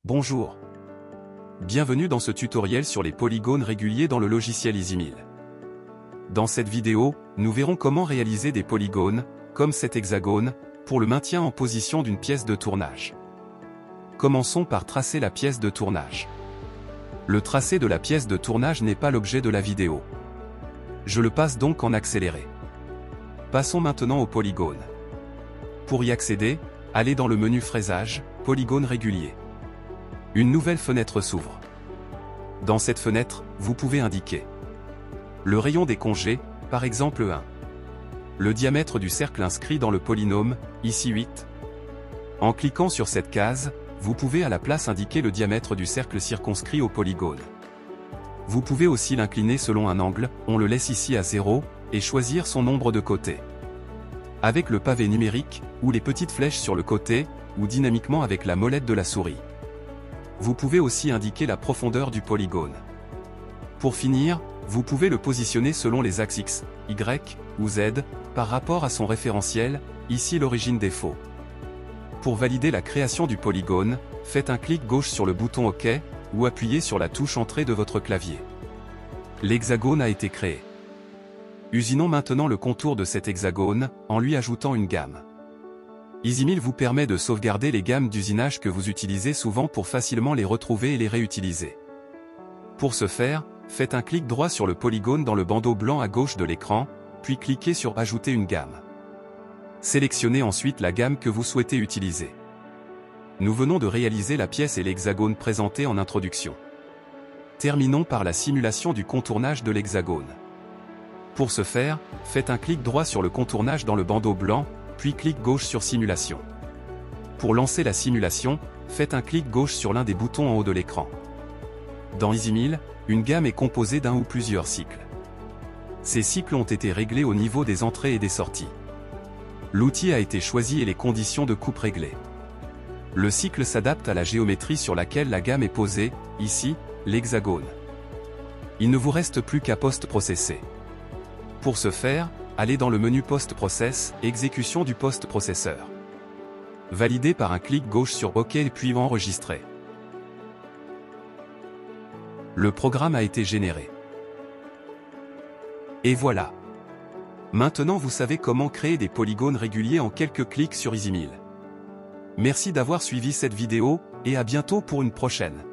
Bonjour. Bienvenue dans ce tutoriel sur les polygones réguliers dans le logiciel EasyMill. Dans cette vidéo, nous verrons comment réaliser des polygones, comme cet hexagone, pour le maintien en position d'une pièce de tournage. Commençons par tracer la pièce de tournage. Le tracé de la pièce de tournage n'est pas l'objet de la vidéo. Je le passe donc en accéléré. Passons maintenant au polygone. Pour y accéder, allez dans le menu Fraisage, Polygone régulier. Une nouvelle fenêtre s'ouvre. Dans cette fenêtre, vous pouvez indiquer le rayon des congés, par exemple 1. Le diamètre du cercle inscrit dans le polynôme, ici 8. En cliquant sur cette case, vous pouvez à la place indiquer le diamètre du cercle circonscrit au polygone. Vous pouvez aussi l'incliner selon un angle, on le laisse ici à 0, et choisir son nombre de côtés. Avec le pavé numérique, ou les petites flèches sur le côté, ou dynamiquement avec la molette de la souris. Vous pouvez aussi indiquer la profondeur du polygone. Pour finir, vous pouvez le positionner selon les axes X, Y, ou Z, par rapport à son référentiel, ici l'origine des faux. Pour valider la création du polygone, faites un clic gauche sur le bouton OK, ou appuyez sur la touche Entrée de votre clavier. L'hexagone a été créé. Usinons maintenant le contour de cet hexagone, en lui ajoutant une gamme. EasyMill vous permet de sauvegarder les gammes d'usinage que vous utilisez souvent pour facilement les retrouver et les réutiliser. Pour ce faire, faites un clic droit sur le polygone dans le bandeau blanc à gauche de l'écran, puis cliquez sur Ajouter une gamme. Sélectionnez ensuite la gamme que vous souhaitez utiliser. Nous venons de réaliser la pièce et l'hexagone présentés en introduction. Terminons par la simulation du contournage de l'hexagone. Pour ce faire, faites un clic droit sur le contournage dans le bandeau blanc, puis clic gauche sur Simulation. Pour lancer la simulation, faites un clic gauche sur l'un des boutons en haut de l'écran. Dans EasyMill, une gamme est composée d'un ou plusieurs cycles. Ces cycles ont été réglés au niveau des entrées et des sorties. L'outil a été choisi et les conditions de coupe réglées. Le cycle s'adapte à la géométrie sur laquelle la gamme est posée, ici, l'hexagone. Il ne vous reste plus qu'à post-processer. Pour ce faire, allez dans le menu Post-Process, Exécution du post-processeur. Validez par un clic gauche sur OK puis Enregistrer. Le programme a été généré. Et voilà. Maintenant vous savez comment créer des polygones réguliers en quelques clics sur EasyMill. Merci d'avoir suivi cette vidéo, et à bientôt pour une prochaine.